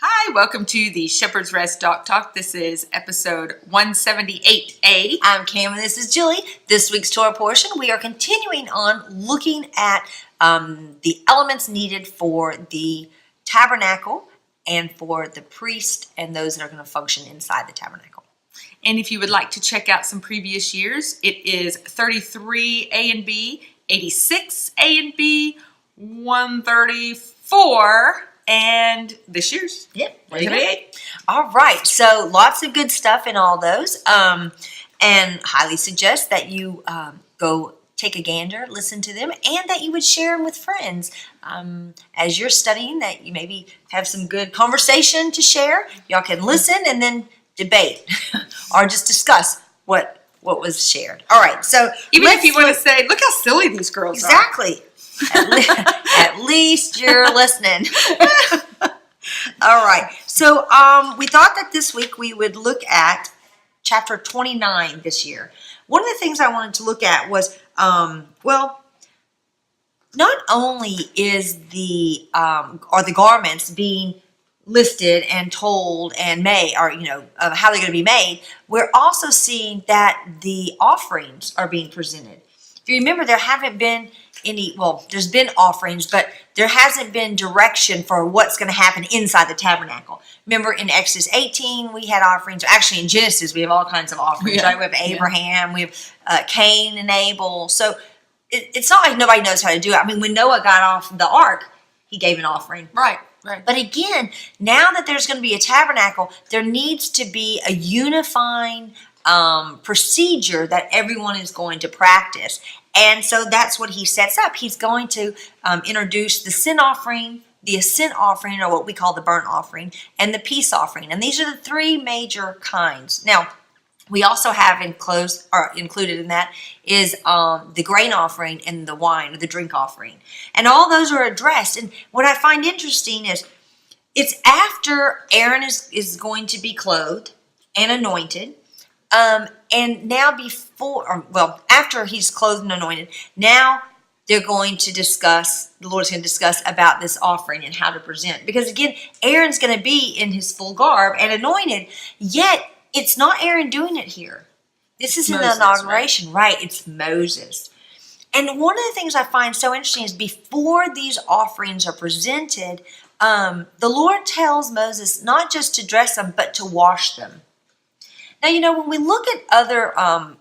Hi, welcome to the Shepherd's Rest Doc Talk. This is episode 178A. I'm Cam and this is Julie. This week's Torah portion, we are continuing on looking at the elements needed for the tabernacle and for the priest and those that are going to function inside the tabernacle. And if you would like to check out some previous years, it is 33A and B, 86A and B, 134, and this year's. Yep. 138. All right. So lots of good stuff in all those. And highly suggest that you go take a gander, listen to them, and that you would share them with friends. As you're studying, that you maybe have some good conversation to share. Y'all can listen and then debate or just discuss what was shared. All right. So even if you want to say, look how silly these girls are. Exactly. At least you're listening. All right. So we thought that this week we would look at chapter 29 this year. One of the things I wanted to look at was, not only is are the garments being listed and told and made, or how they're going to be made, we're also seeing that the offerings are being presented. If you remember, there haven't been there's been offerings, but there hasn't been direction for what's going to happen inside the tabernacle. Remember in Exodus 18, we had offerings. Actually, in Genesis, we have all kinds of offerings, right? We have Abraham, we have Cain and Abel. So it's not like nobody knows how to do it. I mean, when Noah got off the ark, he gave an offering. Right. But again, now that there's going to be a tabernacle, there needs to be a unifying procedure that everyone is going to practice. And so that's what he sets up. He's going to introduce the sin offering, the ascent offering, or what we call the burnt offering, and the peace offering. And these are the three major kinds. Now, we also have included in that is the grain offering and the wine, or the drink offering. And all those are addressed. And what I find interesting is it's after Aaron is going to be clothed and anointed. And now after he's clothed and anointed, now the Lord's going to discuss about this offering and how to present. Because again, Aaron's going to be in his full garb and anointed, yet it's not Aaron doing it here. This is in the inauguration, right? It's Moses. And one of the things I find so interesting is before these offerings are presented, the Lord tells Moses not just to dress them, but to wash them. Now, when we look at other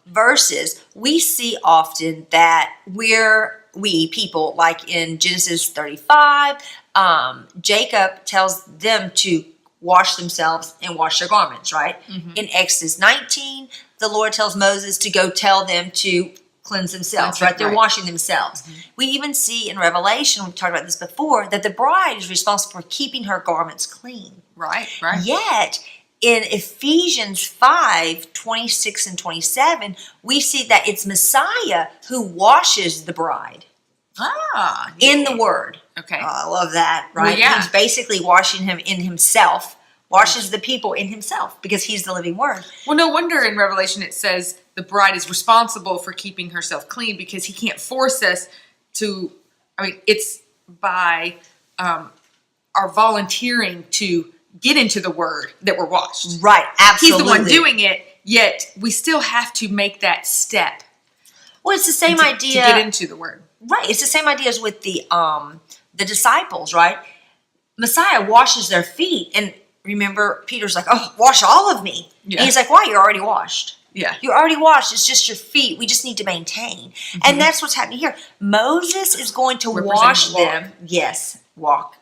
verses, we see often that people, like in Genesis 35, Jacob tells them to wash themselves and wash their garments, right? Mm-hmm. In Exodus 19, the Lord tells Moses to go tell them to cleanse themselves, right? They're washing themselves. Mm-hmm. We even see in Revelation, we've talked about this before, that the bride is responsible for keeping her garments clean. Right. Yet, in Ephesians 5, 26 and 27, we see that it's Messiah who washes the bride. In the Word. Okay. I love that, right? Well, yeah. He's basically washing him in himself, washes the people in himself, because he's the living Word. Well, no wonder in Revelation it says the bride is responsible for keeping herself clean, because he can't force us to, it's by our volunteering to get into the Word that we're washed. Right, absolutely. He's the one doing it, yet we still have to make that step. Well, it's the same idea to get into the Word. Right, it's the same idea as with the disciples, right? Messiah washes their feet, and remember, Peter's like, "Oh, wash all of me." Yeah. And he's like, "Why? You're already washed. Yeah, you're already washed. It's just your feet. We just need to maintain." Mm-hmm. And that's what's happening here. Moses is going to wash them. Yes, walk.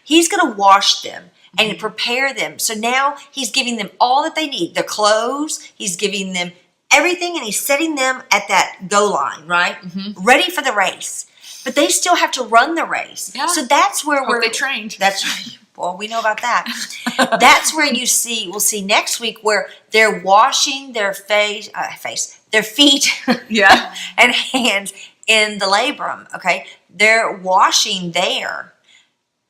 He's going to wash them and prepare them. So now he's giving them all that they need. The clothes, he's giving them everything, and he's setting them at that goal line, right? Mm-hmm. Ready for the race. But they still have to run the race. Yeah. So that's where they trained. That's right. Well, we know about that. That's where we'll see next week where they're washing their their feet and hands in the labrum, okay? They're washing there.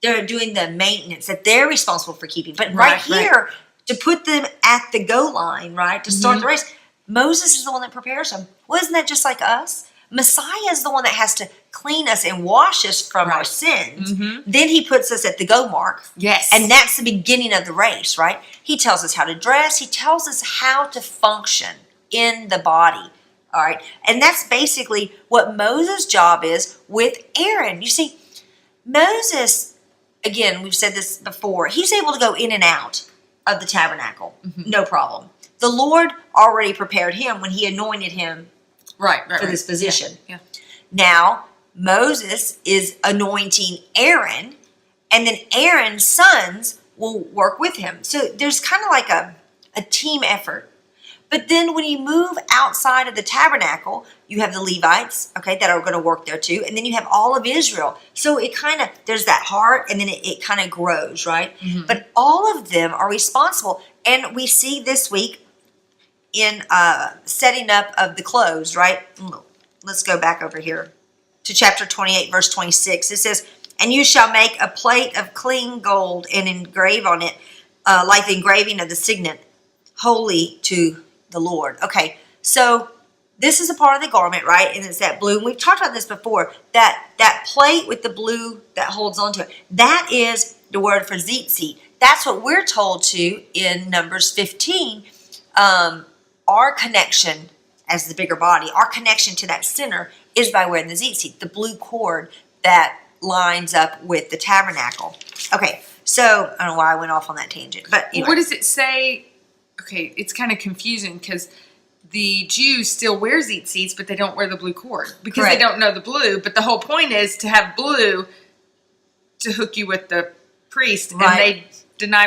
They're doing the maintenance that they're responsible for keeping. But right here, to put them at the goal line, right, to start the race, Moses is the one that prepares them. Well, isn't that just like us? Messiah is the one that has to clean us and wash us from our Right. sins. Mhm. Then he puts us at the go mark. Yes. And that's the beginning of the race, right? He tells us how to dress. He tells us how to function in the body. All right. And that's basically what Moses' job is with Aaron. You see, Moses, again, we've said this before, he's able to go in and out of the tabernacle. No problem. The Lord already prepared him when he anointed him right. for this position. Yeah. Now, Moses is anointing Aaron, and then Aaron's sons will work with him. So there's kind of like a team effort. But then when you move outside of the tabernacle, you have the Levites, okay, that are going to work there too. And then you have all of Israel. So it kind of, there's that heart, and then it kind of grows, right? Mhm. But all of them are responsible. And we see this week in setting up of the clothes, right? Let's go back over here to chapter 28, verse 26. It says, and you shall make a plate of clean gold and engrave on it, like the engraving of the signet, holy to the Lord. Okay, so this is a part of the garment, right? And it's that blue. And we've talked about this before. That plate with the blue that holds onto it, that is the word for tzitzit. That's what we're told to in Numbers 15. Our connection as the bigger body, our connection to that center is by wearing the tzitzit, the blue cord that lines up with the tabernacle. Okay, so I don't know why I went off on that tangent, but anyway. What does it say? Okay, it's kind of confusing because the Jews still wear tzitzits, but they don't wear the blue cord because Correct. they don't know the blue. But the whole point is to have blue to hook you with the priest, Right. and they deny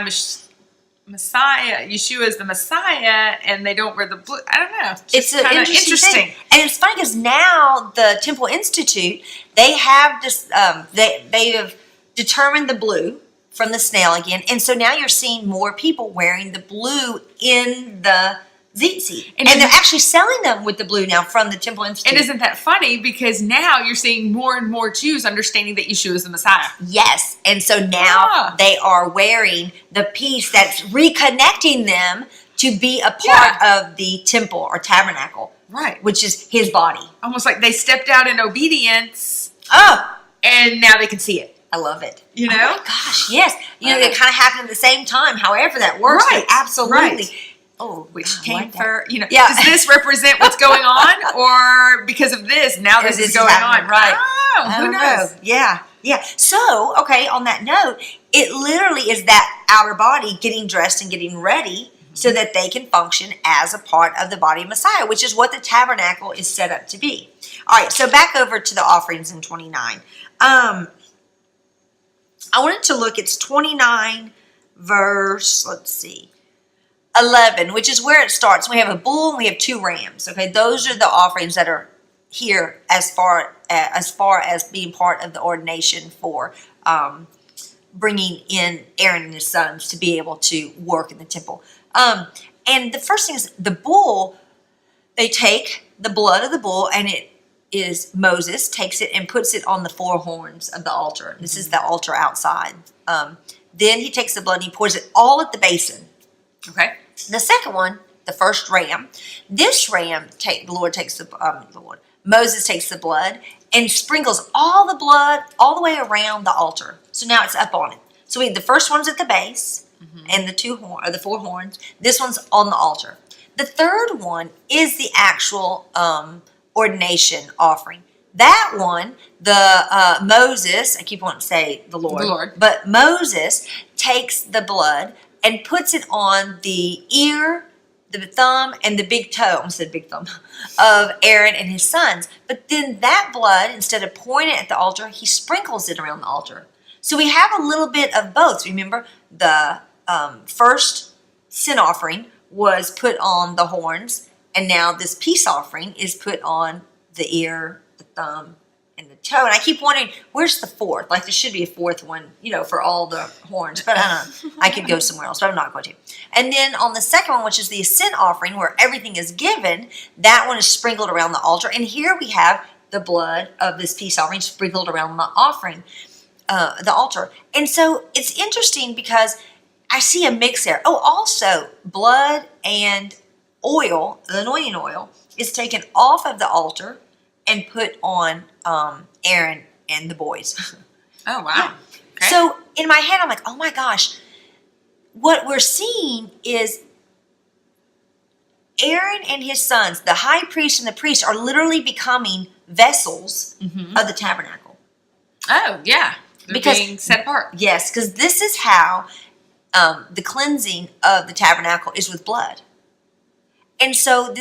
Messiah. Yeshua is the Messiah, and they don't wear the blue. I don't know. It's an kinda interesting thing. And it's funny because now the Temple Institute, they have this, they have determined the blue from the snail again. And so now you're seeing more people wearing the blue in the tzitzit. And they're actually selling them with the blue now from the Temple Institute. And isn't that funny? Because now you're seeing more and more Jews understanding that Yeshua is the Messiah. Yes. And so now they are wearing the piece that's reconnecting them to be a part of the temple or tabernacle. Right. Which is his body. Almost like they stepped out in obedience. Oh, and now they can see it. I love it. You know? Oh my gosh, yes. You know, they kind of happen at the same time. However that works. Right. Absolutely. Right. Oh, Which I came like that. for, Yeah. does this represent what's going on? Or because of this, now this is going happening, on? right. Oh, I who don't knows? know. Yeah. So, okay, on that note, it literally is that outer body getting dressed and getting ready so that they can function as a part of the body of Messiah, which is what the tabernacle is set up to be. All right, so back over to the offerings in 29. I wanted to look, it's 29 verse, let's see, 11, which is where it starts. We have a bull and we have 2 rams. Okay, those are the offerings that are here as far as being part of the ordination for bringing in Aaron and his sons to be able to work in the temple. And the first thing is the bull, they take the blood of the bull, and it is Moses takes it and puts it on the 4 horns of the altar. This is the altar outside. Then he takes the blood and he pours it all at the basin. Okay. The second one, the first ram, this ram, Moses takes the blood and sprinkles all the blood all the way around the altar. So now it's up on it. So we have the first one's at the base, and the 4 horns. This one's on the altar. The third one is the actual ordination offering. That one, the Moses, I keep wanting to say the Lord, but Moses takes the blood and puts it on the ear, the thumb, and the big toe, I almost said big thumb, of Aaron and his sons. But then that blood, instead of pouring it at the altar, he sprinkles it around the altar. So we have a little bit of both. Remember, the first sin offering was put on the horns, and now this peace offering is put on the ear, the thumb, and the toe. And I keep wondering, where's the fourth? Like, there should be a fourth one, for all the horns. But I don't know. I could go somewhere else, but I'm not going to. And then on the second one, which is the sin offering, where everything is given, that one is sprinkled around the altar. And here we have the blood of this peace offering sprinkled around the offering, the altar. And so it's interesting because I see a mix there. Oh, also, blood and oil, the anointing oil, is taken off of the altar and put on Aaron and the boys. Oh, wow. Yeah. Okay. So in my head, I'm like, oh my gosh, what we're seeing is Aaron and his sons, the high priest and the priest, are literally becoming vessels of the tabernacle. Oh, yeah. They're being set apart. Yes, because this is how the cleansing of the tabernacle is with blood. And so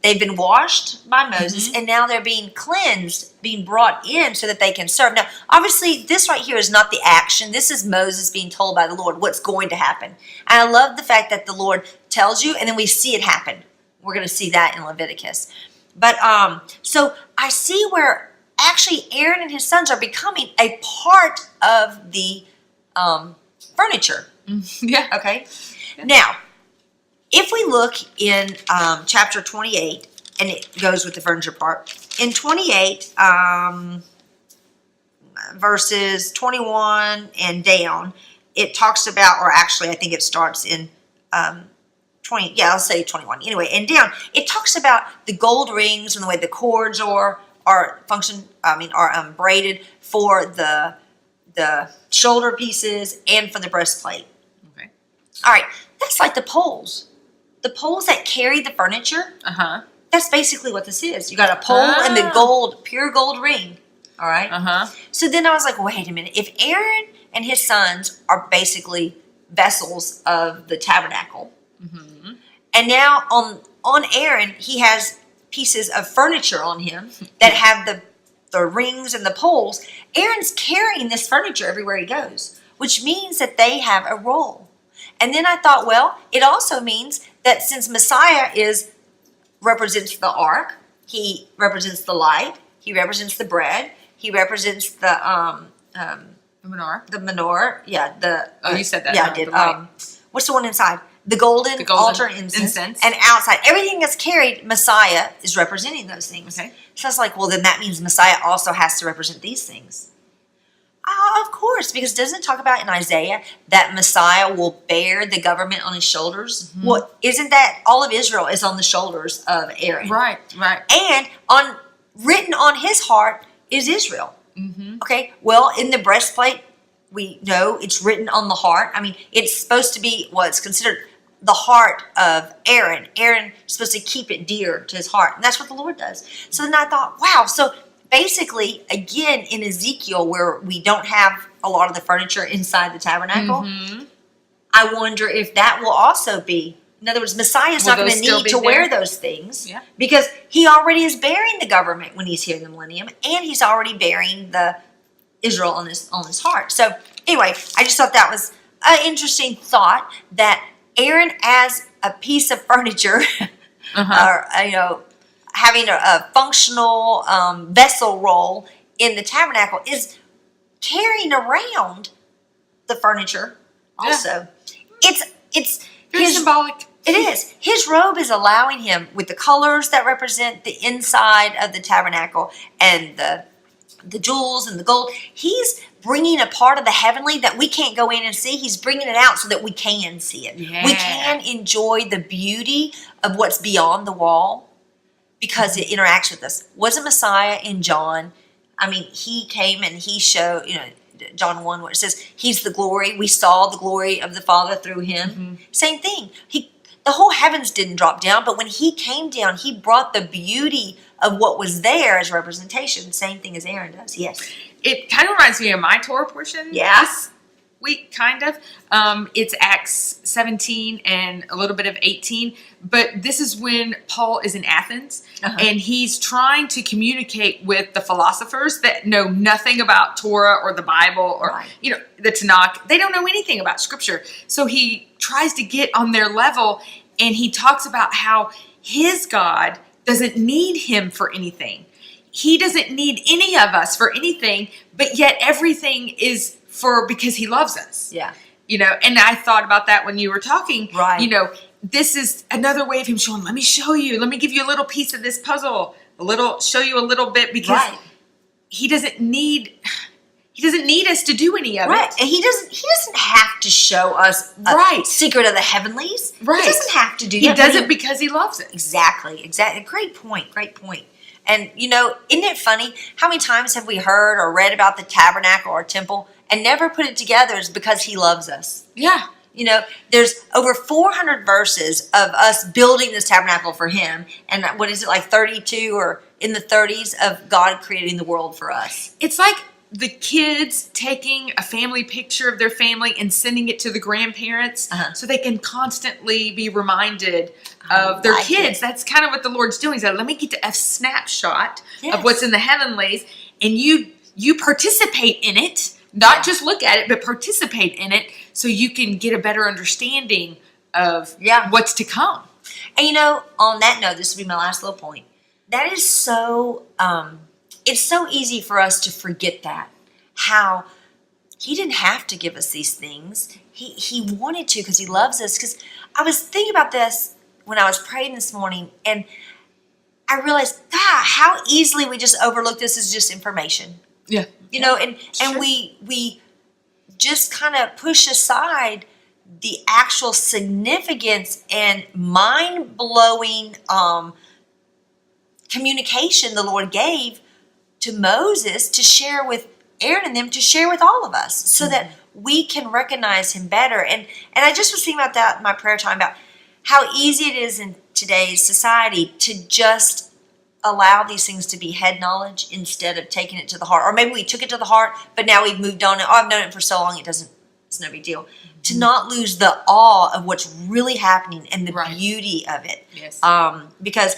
they've been washed by Moses, and now they're being cleansed, being brought in so that they can serve. Now, obviously, this right here is not the action. This is Moses being told by the Lord what's going to happen. And I love the fact that the Lord tells you, and then we see it happen. We're going to see that in Leviticus. But so I see where actually Aaron and his sons are becoming a part of the furniture. Yeah. Okay. Yeah. Now, if we look in chapter 28, and it goes with the furniture part, in 28, verses 21 and down, it talks about, or actually I think it starts in 20, yeah, I'll say 21. Anyway, and down, it talks about the gold rings and the way the cords are braided for the shoulder pieces and for the breastplate. Okay. All right, that's like the poles. The poles that carry the furniture. That's basically what this is. You got a pole and the gold, pure gold ring. All right. So then I was like, wait a minute. If Aaron and his sons are basically vessels of the tabernacle, and now on Aaron he has pieces of furniture on him that have the rings and the poles. Aaron's carrying this furniture everywhere he goes, which means that they have a role. And then I thought, well, it also means that since Messiah represents the ark, he represents the light, he represents the bread, he represents the menorah. The menorah, yeah. You said that. Yeah, I did. What's the one inside? The golden altar incense. And outside, everything that's carried, Messiah is representing those things. Okay. So I was like, well, then that means Messiah also has to represent these things. Of course, because doesn't it talk about in Isaiah that Messiah will bear the government on his shoulders? Well, isn't that all of Israel is on the shoulders of Aaron? Right. And written on his heart is Israel. Okay, well, in the breastplate, we know it's written on the heart. I mean, it's supposed to be what's considered the heart of Aaron. Aaron is supposed to keep it dear to his heart, and that's what the Lord does. So then I thought, wow, so basically, again, in Ezekiel, where we don't have a lot of the furniture inside the tabernacle, I wonder if that will also be, in other words, Messiah is not going to need to wear those things because he already is bearing the government when he's here in the millennium, and he's already bearing the Israel on his heart. So anyway, I just thought that was an interesting thought that Aaron as a piece of furniture, or, having a functional vessel role in the tabernacle is carrying around the furniture also. It's very symbolic. It is. His robe is allowing him, with the colors that represent the inside of the tabernacle and the jewels and the gold, he's bringing a part of the heavenly that we can't go in and see. He's bringing it out so that we can see it. Yeah. We can enjoy the beauty of what's beyond the wall because it interacts with us. Wasn't Messiah in John? I mean, he came and he showed, John 1, where it says, he's the glory. We saw the glory of the Father through him. Same thing. The whole heavens didn't drop down, but when he came down, he brought the beauty of what was there as representation. Same thing as Aaron does. Yes. It kind of reminds me of my Torah portion this week, kind of. It's Acts 17 and a little bit of 18. But this is when Paul is in Athens, and he's trying to communicate with the philosophers that know nothing about Torah or the Bible or, the Tanakh. They don't know anything about Scripture. So he tries to get on their level, and he talks about how his God doesn't need him for anything. He doesn't need any of us for anything, but yet everything is because he loves us. Yeah. And I thought about that when you were talking. Right. This is another way of him showing, let me show you, let me give you a little piece of this puzzle, show you a little bit, because he doesn't need us to do any of it. And he doesn't have to show us a secret of the heavenlies. Right. He doesn't have to do that. He does it because he loves it. Exactly. Great point. And, you know, isn't it funny? How many times have we heard or read about the tabernacle or temple and never put it together is because he loves us. Yeah. You know, there's over 400 verses of us building this tabernacle for him. And what is it, like 32 or in the 30s of God creating the world for us? It's like the kids taking a family picture of their family and sending it to the grandparents so they can constantly be reminded of their kids. That's kind of what the Lord's doing. He's like, let me get a snapshot of what's in the heavenlies, and you participate in it. Not just look at it, but participate in it so you can get a better understanding of what's to come. And you know, on that note, this will be my last little point. That is so, it's so easy for us to forget that. How he didn't have to give us these things. He wanted to because he loves us. Because I was thinking about this when I was praying this morning, and I realized, how easily we just overlook this as just information. Yeah. You know, and we just kind of push aside the actual significance and mind-blowing communication the Lord gave to Moses to share with Aaron and them, to share with all of us, so that we can recognize him better. And I just was thinking about that in my prayer time, about how easy it is in today's society to just allow these things to be head knowledge instead of taking it to the heart. Or maybe we took it to the heart, but now we've moved on. I've known it for so long, it's no big deal. To not lose the awe of what's really happening and the beauty of it. Yes. Because,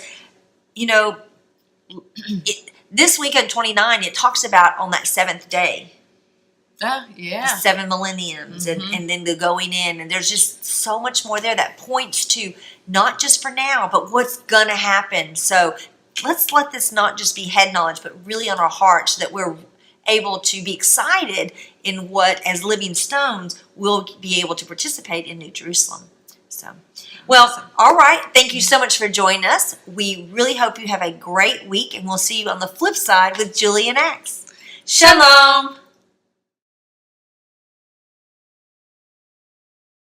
you know, this week on 29, it talks about on that seventh day. Yeah. The 7 millenniums and then the going in. And there's just so much more there that points to not just for now, but what's going to happen. So let's let this not just be head knowledge, but really on our hearts, so that we're able to be excited in what, as living stones, we'll be able to participate in New Jerusalem. So, well, all right. Thank you so much for joining us. We really hope you have a great week, and we'll see you on the flip side with Julie and Acts. Shalom.